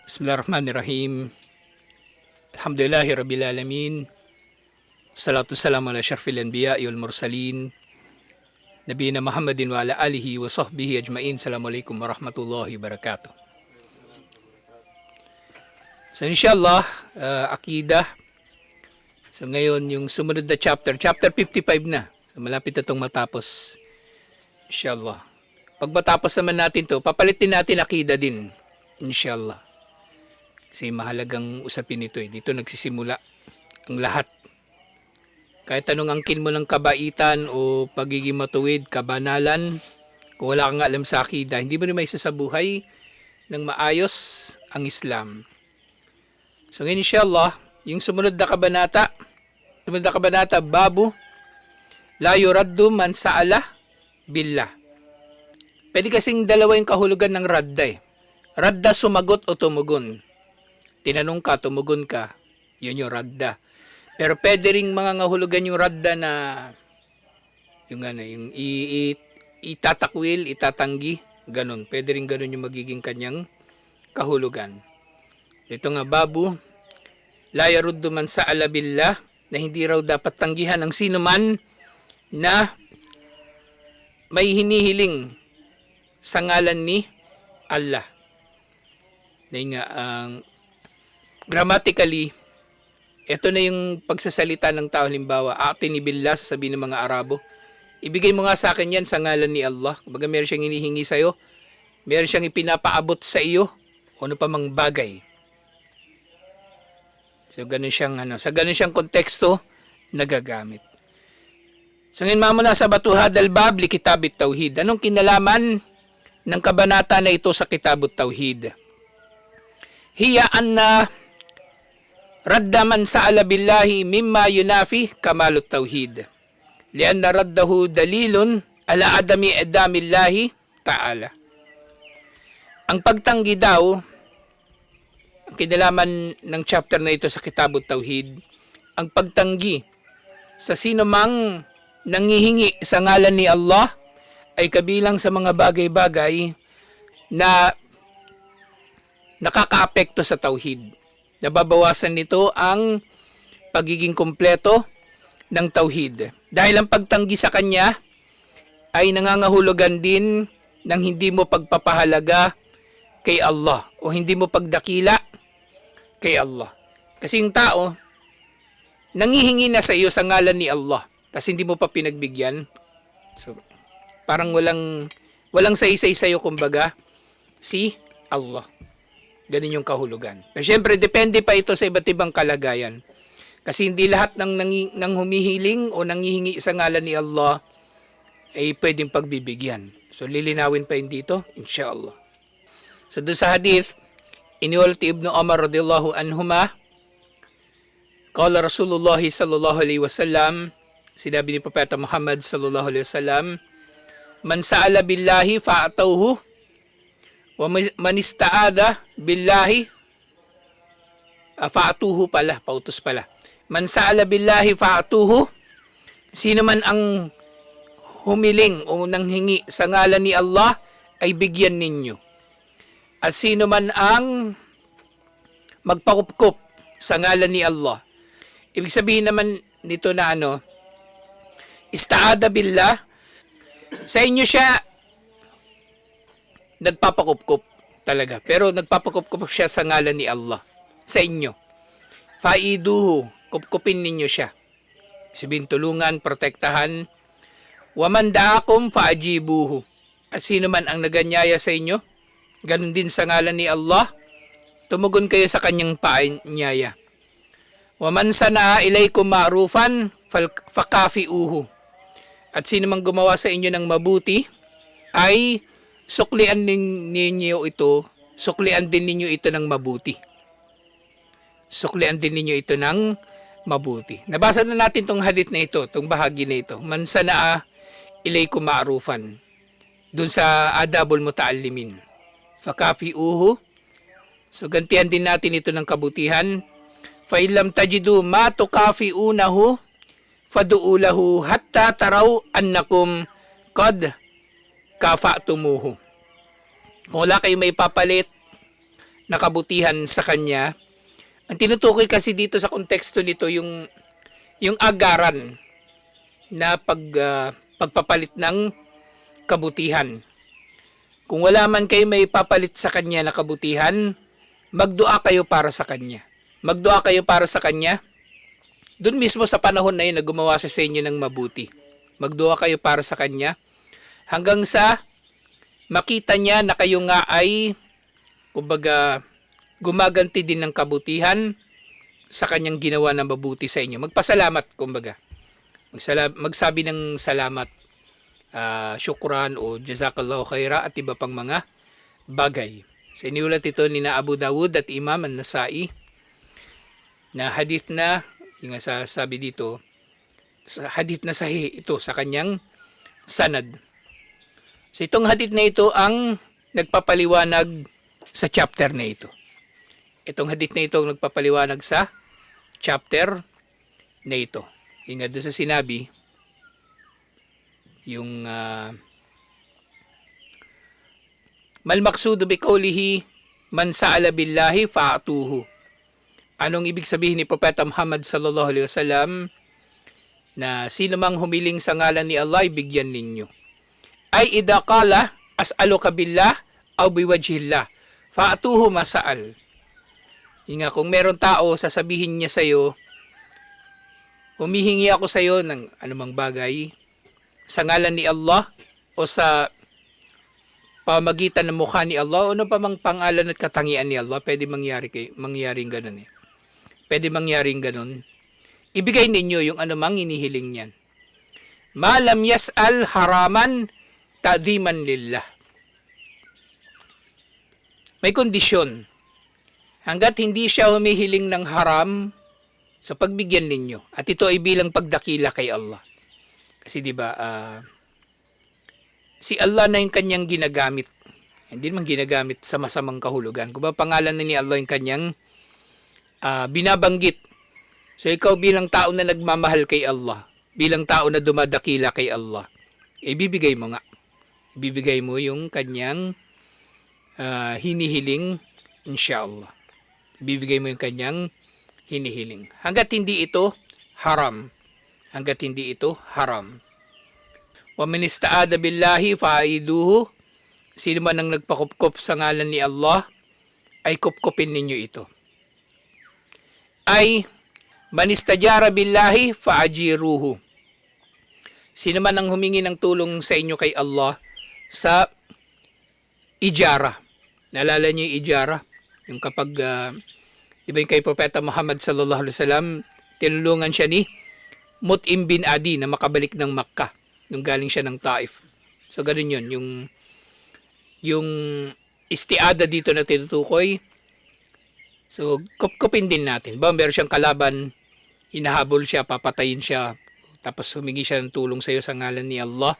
Bismillahirrahmanirrahim. Alhamdulillahi Rabbil Alamin. Salatu salamu ala syarfil anbiya wal mursalin. Nabiyina Muhammadin wa ala alihi wa sahbihi ajmain. Assalamualaikum warahmatullahi wabarakatuh. So inshallah, akidah. So ngayon yung sumunod na chapter 55 na. So malapit na itong matapos. Inshallah. Pag matapos naman natin to, papalitin natin akidah din. Inshallah. Kasi mahalagang usapin ito eh. Dito nagsisimula ang lahat. Kahit anong angkin mo ng kabaitan o pagiging matuwid, kabanalan, kung wala kang alam sa akida, hindi mo rin may sasabuhay ng maayos ang Islam. So ngayon inshallah, yung sumunod na kabanata, babu, la yuraddu man sa'ala billah. Pwede kasing dalawa yung kahulugan ng radda eh. Radda sumagot o tumugon. Tinanong ka, tumugon ka, yun yung radda. Pero pwede ring mga ngahulugan yung radda na yung itatakwil, itatanggi, ganun. Pwede ring ganun yung magiging kanyang kahulugan. Ito nga babu, la yaruddu man sa'ala billah, na hindi raw dapat tanggihan ng sino man na may hinihiling sa ngalan ni Allah. Dahil nga, grammatically, ito na yung pagsasalita ng tao. Halimbawa, atini billah, sasabihin ng mga Arabo, ibigay mo nga sa akin yan sa ngalan ni Allah. Kumbaga meron siyang hinihingi sa iyo, meron siyang ipinapaabot sa iyo, o ano pa mang bagay. So, ganun siyang, sa ganun siyang konteksto, nagagamit. So, ngayon mamuna sa Batuhad al-Bab li Kitab at-Tauhid. Anong kinalaman ng kabanata na ito sa Kitab at-Tauhid? Hiya anna radda man sa'ala billahi mimma yunafi kamalut tauhid. Lianna raddahu dalilun ala adami idamillahi ta'ala. Ang pagtanggi daw, ang kinalaman ng chapter na ito sa Kitabut Tauhid, ang pagtanggi sa sino mang nangihingi sa ngalan ni Allah ay kabilang sa mga bagay-bagay na nakakaapekto sa tauhid. Nababawasan nito ang pagiging kumpleto ng tauhid. Dahil ang pagtanggi sa kanya ay nangangahulugan din ng hindi mo pagpapahalaga kay Allah o hindi mo pagdakila kay Allah. Kasi yung tao, nangihingi na sa iyo sa ngalan ni Allah, tapos hindi mo pa pinagbigyan. So, parang walang saysay sa iyo, kumbaga, si Allah. Ganun yung kahulugan. Pero syempre, depende pa ito sa iba't ibang kalagayan. Kasi hindi lahat ng humihiling o nangihingi sa ngalan ni Allah ay pwedeng pagbibigyan. So, lilinawin pa yun dito, inshallah. So, doon sa hadith, iniwalti Ibn Umar radiyallahu anhuma, qala Rasulullah sallallahu alaihi wasallam, sinabi ni Propeta Muhammad sallallahu alaihi wasallam, man sa'ala billahi fa'atawhu, wa man ista'adha billahi fa'atuhu pala, pautos pala. Man sa'ala billahi fa'atuhu, sino man ang humiling o nanghingi sa ngalan ni Allah ay bigyan ninyo. At sino man ang magpakupkup sa ngalan ni Allah. Ibig sabihin naman nito na ista'adha billah, sa inyo siya nagpapakupkup talaga. Pero nagpapakupkup siya sa ngalan ni Allah. Sa inyo. Faiduhu. Kupkupin ninyo siya. Sabihin tulungan, protektahan. Waman da'akum fa'ajibuhu. At sino man ang naganyaya sa inyo, ganun din sa ngalan ni Allah, tumugon kayo sa kanyang paanyaya. Waman sana ilaykum ma'rufan fakafiuhu. At sino man gumawa sa inyo ng mabuti, ay suklian din ninyo ito ng mabuti. Suklian din ninyo ito ng mabuti. Nabasa na natin tong hadith na ito, tong bahagi na ito. Man sanaa ilaykum ma'rufan. Doon sa adabul muta'allimin. Fakafiuhu. So gantihan din natin ito ng kabutihan. Fa illam tajidu ma tukafiunahu fadu'u lahu hatta taraw annakum qad kafa'tumuhu. Kung wala kayong may papalit na kabutihan sa kanya. Ang tinutukoy kasi dito sa konteksto nito yung agaran na pagpapalit ng kabutihan. Kung wala man kayo may papalit sa kanya na kabutihan, magdua kayo para sa kanya. Magdua kayo para sa kanya. Doon mismo sa panahon na yun na gumawa siya sa inyo ng mabuti. Magdua kayo para sa kanya hanggang sa makita niya na kayo nga ay kumbaga gumaganti din ng kabutihan sa kanyang ginawa na mabuti sa inyo. Magpasalamat kumbaga. Magsabi ng salamat, syukran o jazakallahu khaira at iba pang mga bagay. Sa iniulat ito ni na Abu Dawud at Imam An-Nasai na hadith na, yung sabi dito, hadith na sahih ito sa kanyang sanad. So itong hadith na ito ang nagpapaliwanag sa chapter na ito. Itong hadith na ito ang nagpapaliwanag sa chapter na ito. Yung nga doon sa sinabi, yung mal maqsudu bi qawlihi man sa'ala billahi fa'atuhu. Anong ibig sabihin ni Propeta Muhammad sallallahu alaihi wasallam na sino mang humiling sa ngalan ni Allah ibigyan ninyo? Ay idha qala as'aluka billah aw biwajhillah fa'atuhu masa'al. Yung nga kung meron tao sasabihin niya sa iyo, humihingi ako sa iyo ng anumang bagay sa ngalan ni Allah o sa pamagitan ng mukha ni Allah o ano pa mang pangalan at katangian ni Allah, pwede mangyaring ganun eh. Pwede mangyaring ganun. Ibigay ninyo yung anumang inihiling niyan. Malam yas'al haraman ta'diman lillah. May kondisyon. Hanggat hindi siya humihiling ng haram sa pagbigyan ninyo. At ito ay bilang pagdakila kay Allah. Kasi di ba si Allah na yung kanyang ginagamit. Hindi naman ginagamit sa masamang kahulugan. Kung ba pangalan na ni Allah yung kanyang binabanggit. So ikaw bilang tao na nagmamahal kay Allah, bilang tao na dumadakila kay Allah, ibibigay mo nga. Ibibigay mo yung kanyang hinihiling, inshallah. Ibibigay mo yung kanyang hinihiling. Hanggat hindi ito haram. Hanggat hindi ito haram. Wa man ista'ada billahi fa'iduhu. Sino man ang nagpakupkop sa ngalan ni Allah, ay kupkopin ninyo ito. Ay man istajara billahi fa'ajiruhu. Sino man ang humingi ng tulong sa inyo kay Allah sa ijara. Naalala niyo yung ijara? Yung kapag di ba yung kay Propeta Muhammad sallallahu alaihi wasallam, tinulungan siya ni Mut'im bin Adi na makabalik ng Makkah nung galing siya ng Taif. So ganun yun, yung istiada dito na tinutukoy. So kupkupin din natin. Ba meron siyang kalaban, hinahabol siya, papatayin siya, tapos humingi siya ng tulong sa iyo sa ngalan ni Allah,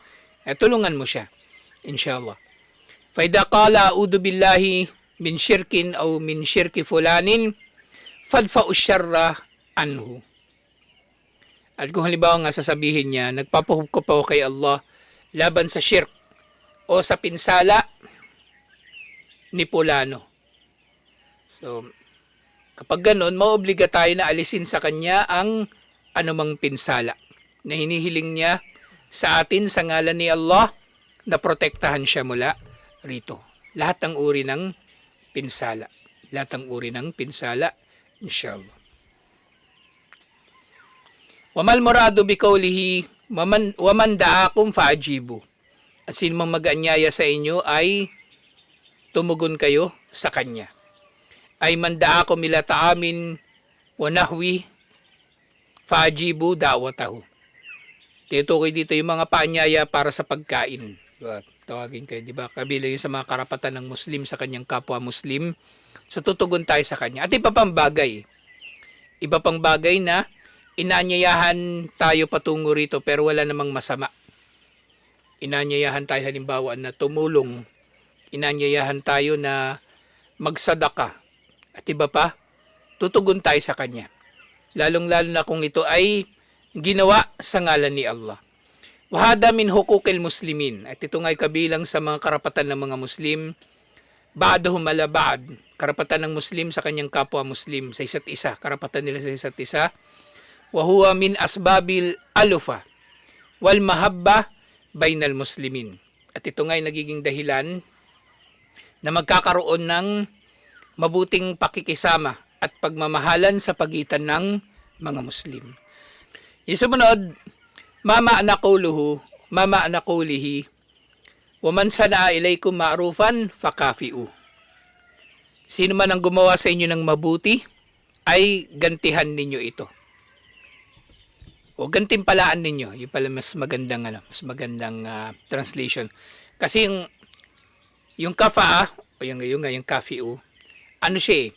tulungan mo siya, inshallah. Fa idha qala a'udhu billahi min shirkin aw min shirki fulanin fadfa'u syarra anhu. At kung halimbawa nga sasabihin niya, nagpapahukom pa ako kay Allah laban sa shirk o sa pinsala ni Pulano. So, kapag ganon, maobliga tayo na alisin sa kanya ang anumang pinsala na hinihiling niya sa atin sa ngalan ni Allah na protektahan siya mula rito. Lahat ng uri ng pinsala. Lahat ng uri ng pinsala, inshallah. Wamal muradu bi qawlihi waman da'akum fa'ajibu. At sino mang mag-anyaya sa inyo ay tumugon kayo sa kanya. Ay man da'akum ila ta'amin wa nahwi fa'ajibu da'watahu. Tinutukoy dito yung mga paanyaya para sa pagkain. Diba? Tawagin kayo, di ba? Kabilang yun sa mga karapatan ng Muslim sa kanyang kapwa Muslim. So tutugon tayo sa kanya. At iba pang bagay. Iba pang bagay na inanyayahan tayo patungo rito pero wala namang masama. Inanyayahan tayo halimbawa na tumulong. Inanyayahan tayo na magsadaka. At iba pa, tutugon tayo sa kanya. Lalong-lalo na kung ito ay ginawa sa ngalan ni Allah. Wahada min hukukil muslimin. At ito nga'y kabilang sa mga karapatan ng mga Muslim ba'dahum ala ba'd, karapatan ng Muslim sa kanyang kapwa Muslim, sa isa't isa, karapatan nila sa isa't isa. Wa huwa min asbabil alufa wal mahabba bainal muslimin. At ito nga ay nagiging dahilan na magkakaroon ng mabuting pakikisama at pagmamahalan sa pagitan ng mga Muslim. Yung sumunod, mama anakulihi, wa man sana ilaykum ma'rufan fakafi'u. Sino man ang gumawa sa inyo ng mabuti, ay gantihan ninyo ito. O gantimpalaan ninyo. Yung pala mas magandang translation. Kasi yung kafa, o yung kafi'u, ano siya eh,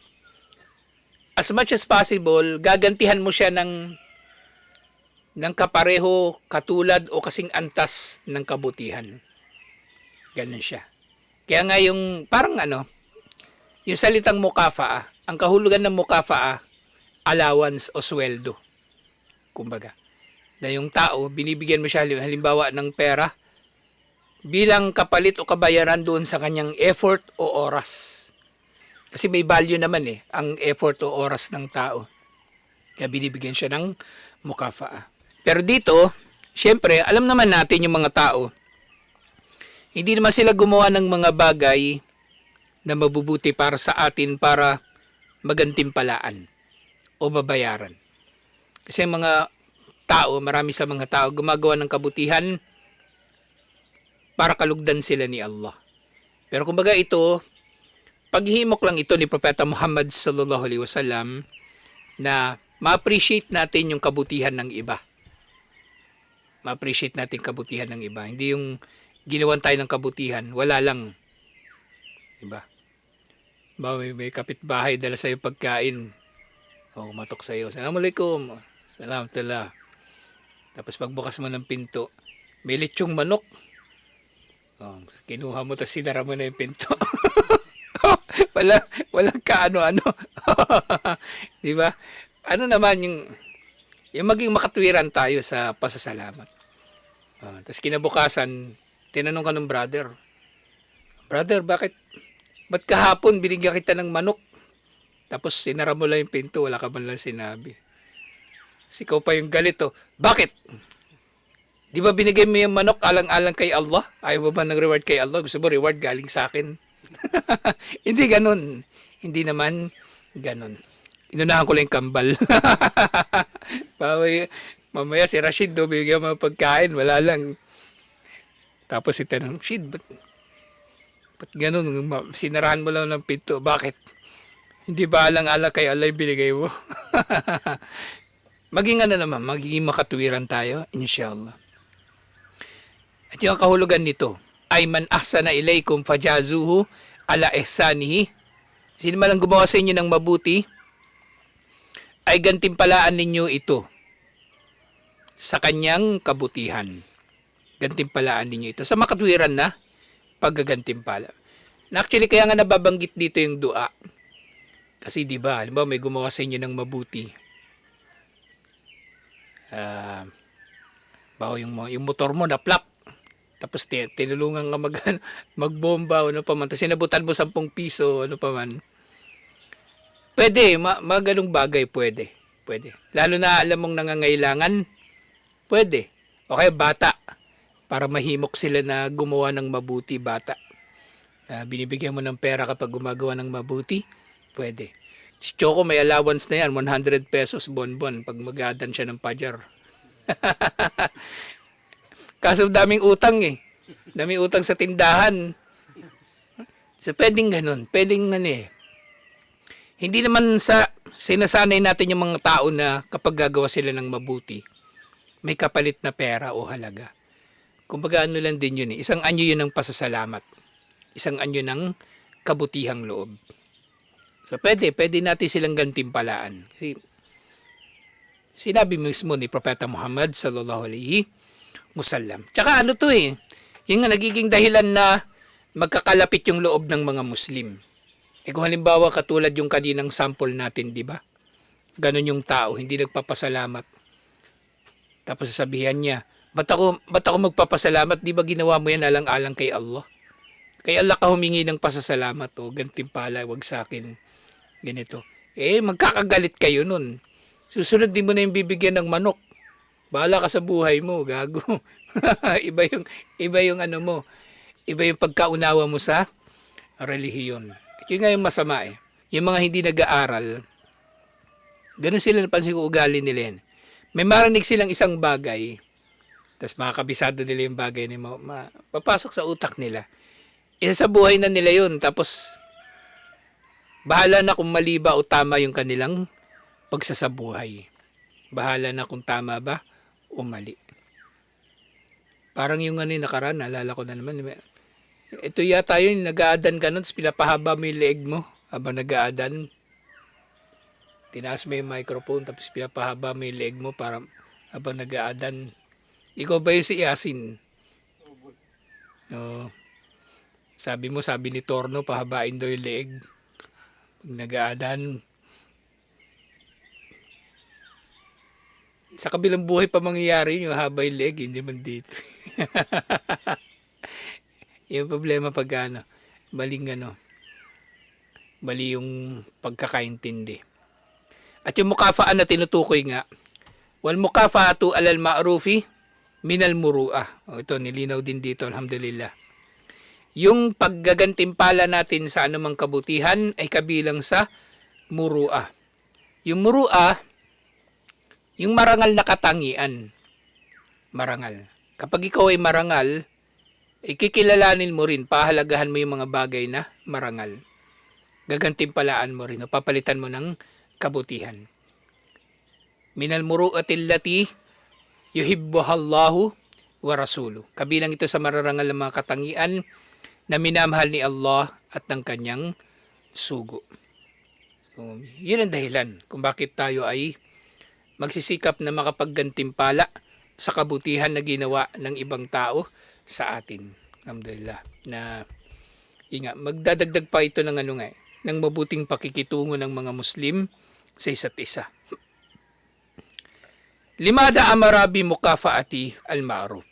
as much as possible, gagantihan mo siya ng kapareho, katulad o kasing antas ng kabutihan. Ganun siya. Kaya nga yung parang yung salitang mukafa'a, ang kahulugan ng mukafa'a, allowance o sweldo. Kumbaga, na yung tao, binibigyan mo siya halimbawa ng pera bilang kapalit o kabayaran doon sa kanyang effort o oras. Kasi may value naman ang effort o oras ng tao. Kaya binibigyan siya ng mukafa'a. Pero dito, syempre, alam naman natin yung mga tao, hindi naman sila gumawa ng mga bagay na mabubuti para sa atin para magantimpalaan o babayaran. Kasi mga tao, marami sa mga tao, gumagawa ng kabutihan para kalugdan sila ni Allah. Pero kumbaga ito, paghihimok lang ito ni Propeta Muhammad sallallahu alaihi wasallam na ma-appreciate natin yung kabutihan ng iba. Ma-appreciate natin kabutihan ng iba. Hindi yung ginawan tayo ng kabutihan, wala lang. Diba? May kapitbahay dala sa'yo pagkain. O, matok sa'yo. Assalamualaikum. Salamatullah. Tapos pagbukas mo ng pinto, may lechong manok. O, kinuha mo, tapos sinara mo na yung pinto. walang kaano-ano. Diba? Ano naman yung maging makatwiran tayo sa pasasalamat. Tapos kinabukasan, tinanong ka ng brother, ba't kahapon binigyan kita ng manok? Tapos sinara mo lang yung pinto, wala ka man lang sinabi. Ikaw pa yung galito, bakit? Di ba binigay mo yung manok alang-alang kay Allah? Ayaw mo ba ng reward kay Allah? Gusto mo reward galing sa akin? Hindi ganun. Hindi naman ganun. Inunahan ko lang yung kambal. Mamaya si Rashid bigyan mo pagkain, wala lang. Tapos itanong, Rashid, ba't ganun? Sinarahan mo lang ng pinto. Bakit? Hindi ba alang-alang kay Allah yung binigay mo? Maging makatwiran tayo, inshallah. At yung kahulugan nito, ay man ahsana ilaykum fajazuhu ala ihsanihi. Sino man ang gumawa sa inyo ng mabuti, ay gantimpalaan ninyo ito sa kanyang kabutihan. Gantimpalaan ninyo ito. Sa makatwiran na paggagantimpala. Actually, kaya nga nababanggit dito yung dua. Kasi diba, halimbawa may gumawa sa inyo ng mabuti. Yung motor mo na-plak. Tapos tinulungan ka magbomba o ano pa man. Tapos sinabutan mo 10 piso ano pa man. Pwede, maganong bagay pwede. Lalo na alam mong nangangailangan, pwede. O kaya bata, para mahimok sila na gumawa ng mabuti, bata. Binibigyan mo ng pera kapag gumagawa ng mabuti, pwede. Si Choco may allowance na yan, 100 pesos bonbon pag magadan siya ng pajar. Kaso daming utang Daming utang sa tindahan. So pwedeng ganun. Hindi naman sinasanay natin yung mga tao na kapag gagawa sila ng mabuti, may kapalit na pera o halaga. Kumbaga lang din yun Isang anyo yun ng pasasalamat. Isang anyo ng kabutihang loob. So pwede natin silang gantimpalaan. Kasi sinabi mismo ni Propeta Muhammad sallallahu alaihi wasallam. Tsaka yung nagiging dahilan na magkakalapit yung loob ng mga Muslim. Kung halimbawa katulad yung kaninang sample natin, di ba? Ganon yung tao, hindi nagpapasalamat. Tapos sasabihan niya, ba't ako magpapasalamat? Di ba ginawa mo yan alang-alang kay Allah? Kaya Allah ka humingi ng pasasalamat o gantimpala, wag sa akin ganito. Magkakagalit kayo nun. Susunod din mo na yung bibigyan ng manok. Bahala ka sa buhay mo, gago. iba yung ano mo. Iba yung pagkaunawa mo sa relihiyon. At yun nga yung masama eh. Yung mga hindi nag-aaral, ganun sila, napansin ko ugali nila yan. May marinig silang isang bagay, tapos makakabisado nila yung bagay na papasok sa utak nila. Isa sa buhay na nila yun. Tapos, bahala na kung mali ba o tama yung kanilang pagsasabuhay. Bahala na kung tama ba o mali. Parang yung nakaraan, naalala ko na naman. Ito yata yun, nag-aadan ka nun, tapos pinapahaba mo yung leeg mo habang nag-aadan. Tinaas mo yung microphone, tapos pinapahaba mo yung leeg mo para habang nag-aadan. Ikaw ba yung si Yasin? No. Sabi ni Torno, pahabain daw yung leeg. Nag-aadan. Sa kabilang buhay pa mangyayari yung haba yung leeg, hindi man dito. Yung problema pag mali yung pagkakaintindi. At yung mukafaan na tinutukoy nga, wal mukafatu alal ma'rufi minal muru'ah. Ito, nilinaw din dito, alhamdulillah. Yung paggagantimpala natin sa anumang kabutihan ay kabilang sa muru'ah. Yung muru'ah, yung marangal na katangian. Marangal. Kapag ikaw ay marangal, ikikilalanin mo rin, pahalagahan mo yung mga bagay na marangal. Gagantimpalaan mo rin, o papalitan mo ng kabutihan. Minal muru'atil lati yuhibbuhallahu wa rasuluh. Kabilang ito sa mararangal ng mga katangian na minamahal ni Allah at ng kanyang sugo. So, yun ang dahilan kung bakit tayo ay magsisikap na makapaggantimpala sa kabutihan na ginawa ng ibang tao sa atin. Alhamdulillah. Na magdadagdag pa ito ng ng mabuting pakikitungo ng mga Muslim sa isa't isa. Limada amarabi mukafaati al-ma'ruf.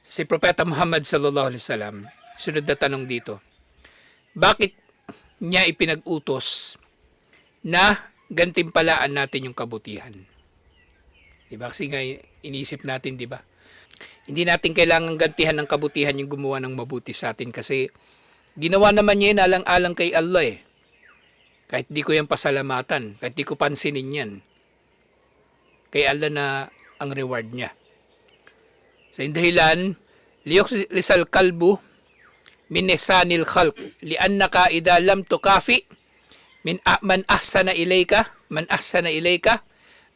Si Propeta Muhammad sallallahu alaihi wasallam, sunod na tanong dito. Bakit niya ipinag-utos na gantimpalaan natin yung kabutihan? Diba? Kasi nga iniisip natin, diba? Hindi natin kailangan gantihan ng kabutihan yung gumawa ng mabuti sa atin kasi ginawa naman niya yun alang-alang kay Allah eh. Kahit di ko yan pasalamatan, kahit di ko pansinin yan. Kay Allah na ang reward niya. Sa dahilan, liyukhlisal kalbu min ihsanil khalq liannaka idha lam tukafi man ahsana ilayka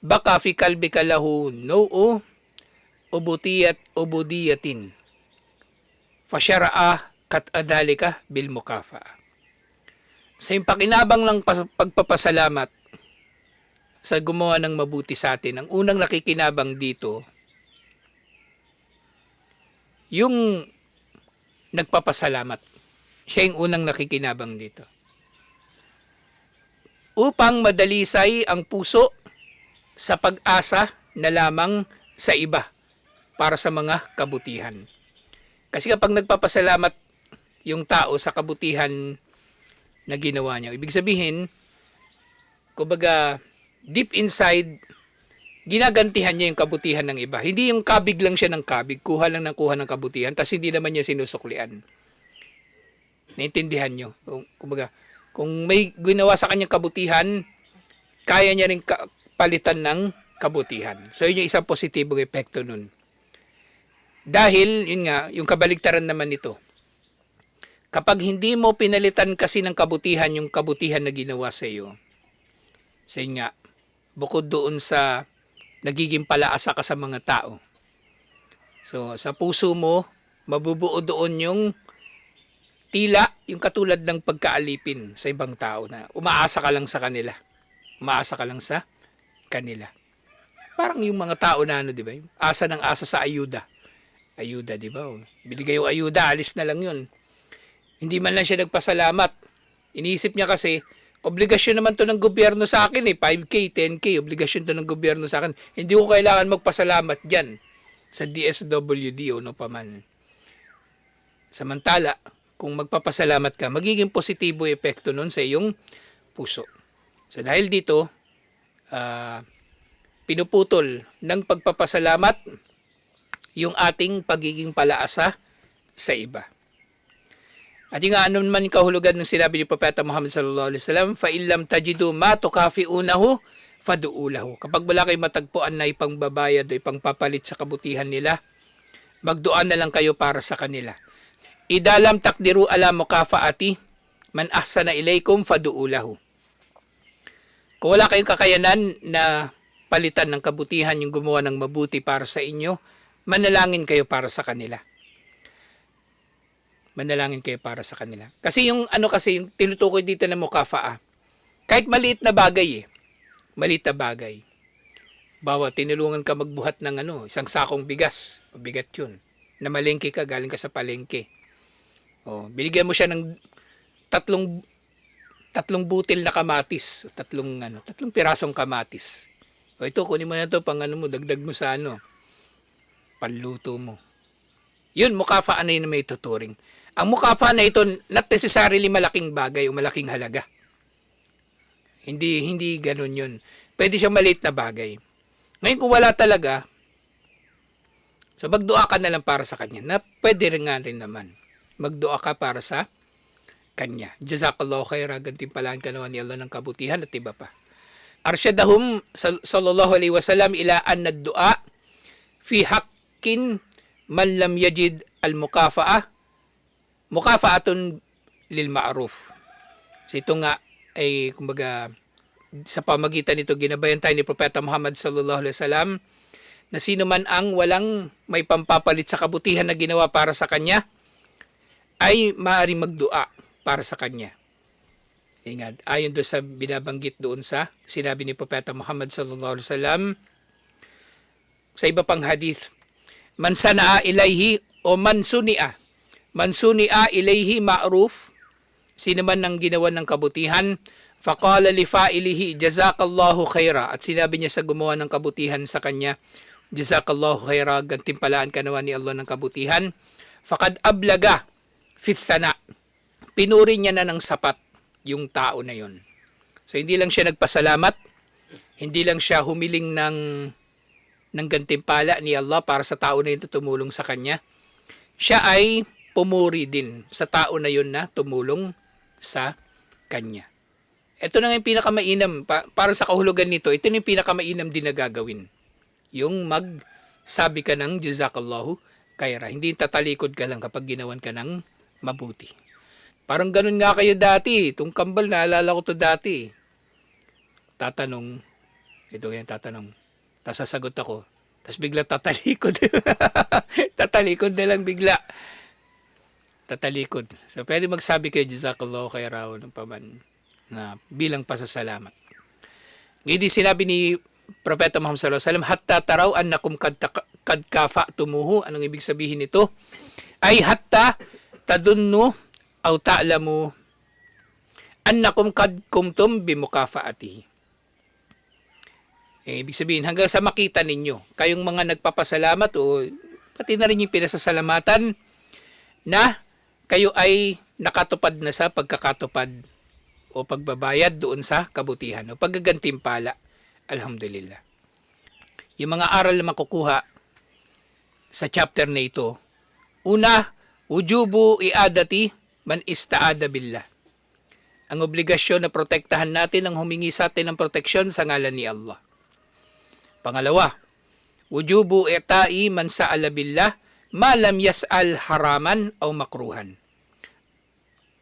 baka fi kalbika lahu nu'u ubudiyatin fasyara'a kat adalika bil mukafa'a. Sa pakinabang ng pagpapasalamat sa gumawa ng mabuti sa atin, ang unang nakikinabang dito yung nagpapasalamat. Siya yung unang nakikinabang dito. Upang madalisay ang puso sa pag-asa na lamang sa iba para sa mga kabutihan. Kasi kapag nagpapasalamat yung tao sa kabutihan na ginawa niya, ibig sabihin, kumbaga, deep inside, ginagantihan niya yung kabutihan ng iba. Hindi yung kabig lang siya ng kabig, kuha ng kabutihan, tapos hindi naman niya sinusuklian. Naintindihan niyo? Kumbaga, kung may ginawa sa kanyang kabutihan, kaya niya rin palitan ng kabutihan. So, yun yung isang positibong epekto nun. Dahil, yun nga, yung kabaligtaran naman nito, kapag hindi mo pinalitan kasi ng kabutihan yung kabutihan na ginawa sa iyo, so yun nga, bukod doon sa nagiging palaasa ka sa mga tao. So, sa puso mo, mabubuo doon yung tila, yung katulad ng pagkaalipin sa ibang tao na umaasa ka lang sa kanila. Umaasa ka lang sa kanila. Parang yung mga tao na di ba? Asa ng asa sa ayuda. Ayuda, di ba? Binigay yung ayuda, alis na lang yun. Hindi man lang siya nagpasalamat. Iniisip niya kasi, obligasyon naman to ng gobyerno sa akin eh. 5K, 10K, obligasyon to ng gobyerno sa akin. Hindi ko kailangan magpasalamat dyan sa DSWD o no paman. Samantala, kung magpapasalamat ka, magiging positibo epekto nun sa iyong puso. So dahil dito, pinuputol ng pagpapasalamat yung ating pagiging palaasa sa iba. At yung ano naman yung kahulugan ng sinabi ni Propeta Muhammad sallallahu alaihi wasallam, fa illam tajidu ma tukafiunahu fadu'ulahu. Kapag wala kayong matagpuan na ipangbabayad o ipangpapalit sa kabutihan nila, magdua na lang kayo para sa kanila. Idalam takdiru ala mukafaati man ahsana ilaykum fadu'ulahu. Kung wala kayong kakayanan na palitan ng kabutihan yung gumawa ng mabuti para sa inyo, manalangin kayo para sa kanila. Manalangin kayo para sa kanila. Kasi yung yung tinutukoy dito na mukafaa, kahit maliit na bagay maliit na bagay. Bawa tinulungan ka magbuhat ng isang sakong bigas, mabigat yun. Namalengke ka, galing ka sa palengke. Binigyan mo siya ng tatlong butil na kamatis, tatlong pirasong kamatis. Ito, kunin mo na ito, dagdag mo sa panluto mo. Yun, mukafaa na yun na may tuturing. Ang mukafaa na ito, not necessarily malaking bagay o malaking halaga. Hindi ganun yun. Pwede siyang maliit na bagay. Ngayon kung wala talaga, so magdua ka na lang para sa kanya. Na pwede rin nga rin naman. Magdua ka para sa kanya. Jazakallahu khaira, gantimpalaan ka naman ni Allah ng kabutihan at iba pa. Arsyadahum sallallahu alaihi wasallam ila an ad-du'a fi haqqin man lam yajid al-mukafa'a mukafa'atun lil ma'ruf. So ito nga ay kumbaga sa pamagitan nito ginabayan tayo ni Propeta Muhammad sallallahu alaihi wasallam na sino man ang walang may pampapalit sa kabutihan na ginawa para sa kanya ay maaaring magdua para sa kanya. Ingat, ayon doon sa binabanggit doon sa sinabi ni Propeta Muhammad sallallahu alaihi wasallam sa iba pang hadith, man sanaa ilayhi o man suni'a ilayhi ma'ruf, sino man ang ginawa ng kabutihan, faqala li fa'ilihi jazakallahu khaira, at sinabi niya sa gumawa ng kabutihan sa kanya, jazakallahu khaira, gantimpalaan ka naman ni Allah ng kabutihan, faqad ablaga fi thana, pinuri niya na ng sapat yung tao na yon. So hindi lang siya nagpasalamat, hindi lang siya humiling ng gantimpala ni Allah para sa tao na yun tumulong sa kanya, siya ay pumuri din sa tao na yun na tumulong sa kanya. Ito na nga yung pinakamainam, para sa kahulugan nito, ito na yung pinakamainam din na gagawin. Yung magsabi ka ng jazakallahu khaira. Hindi tatalikod ka lang kapag ginawan ka ng mabuti. Parang ganun nga kayo dati. Itong kambal, naalala ko to dati. Tatanong, tapos sasagot ako. Tapos bigla tatalikod. Tatalikod na lang bigla. Tatalikod. So pwede magsabi kayo, jazakallahu khaira ng paman na bilang pasasalamat. Ngayon din sinabi ni Propeta Muhammad sallallahu alaihi wasallam, hatta taraw annakum kad kafa'tumuhu. Anong ibig sabihin nito? Ay hatta tadunnu aw ta'lamu annakum kad kumtum bimukafaatihi. Ibig sabihin, hanggang sa makita ninyo, kayong mga nagpapasalamat o pati na rin yung pinasasalamatan na kayo ay nakatupad na sa pagkakatupad o pagbabayad doon sa kabutihan o paggagantimpala. Alhamdulillah. Yung mga aral na makukuha sa chapter na ito, una, wujubu i'adati man ista'ada billah. Ang obligasyon na protektahan natin ang humingi sa atin ng proteksyon sa ngalan ni Allah. Pangalawa, wujubu i'ta'i man sa'ala billah ma lam yas'al haraman o makruhan.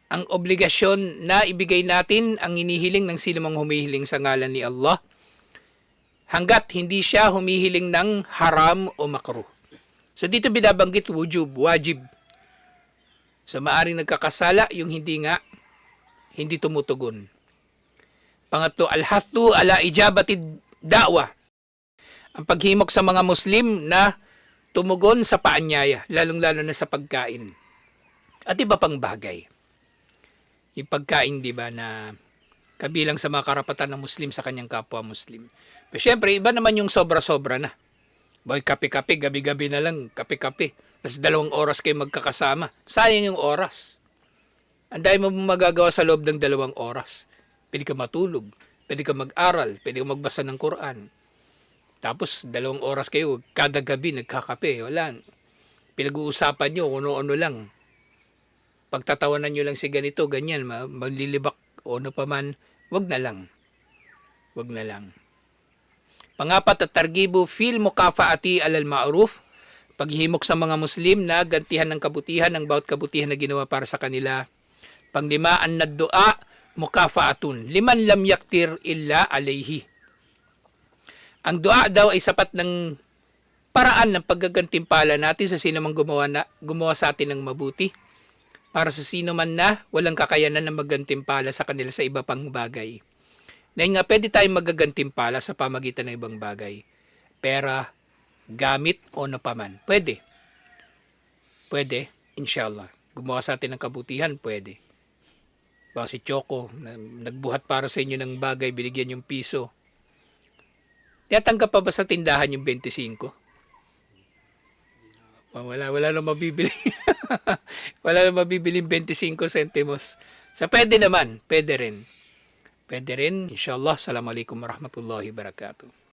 Ang obligasyon na ibigay natin ang inihiling ng sino mang humihiling sa ngalan ni Allah hanggat hindi siya humihiling ng haram o makruh. So dito binabanggit wajib. So maaring nagkakasala yung hindi tumutugon. Pangatlo, al-hathu ala ijabati da'wa. Ang paghimok sa mga Muslim na tumugon sa paanyaya, lalong-lalo na sa pagkain. At iba pang bagay. Yung pagkain, di ba, na kabilang sa mga karapatan ng Muslim sa kanyang kapwa Muslim. Pero syempre, iba naman yung sobra-sobra na. Boy, gabi-gabi na lang, kape-kape. Tapos 2 oras kayo magkakasama. Sayang yung oras. Ang dami mo magagawa sa loob ng 2 oras. Pwede ka matulog, pwede ka mag-aral, pwede ka magbasa ng Quran. Tapos 2 oras kayo, kada gabi nagkakape, wala. Pinag-uusapan nyo kung ano-ano lang. Pagtatawanan nyo lang si ganito, ganyan, maglilibak o ano pa man, wag na lang. Wag na lang. Pangapat at targibu fil mukafaati alal ma'ruf, paghihimok sa mga Muslim na gantihan ng kabutihan ng bawat kabutihan na ginawa para sa kanila. Panglima, an naddu'a mukafaatun liman lam yaktir illa alayhi. Ang dua daw ay sapat ng paraan ng paggagantimpala natin sa sino man gumawa sa atin ng mabuti, para sa sino man na walang kakayanan na maggantimpala sa kanila sa iba pang bagay. Dahil nga pwede tayong magagantimpala sa pamagitan ng ibang bagay. Pera, gamit o ano paman. Pwede. Pwede, inshallah. Gumawa sa atin ng kabutihan, pwede. Baka si Choco, nagbuhat para sa inyo ng bagay, binigyan yung piso. Tiyatanggap pa ba sa tindahan yung 25? Wala na mabibili. Wala na mabibili 25 centimos. Sa pwede naman, pwede rin. Pwede rin, inshallah. Assalamualaikum warahmatullahi wabarakatuh.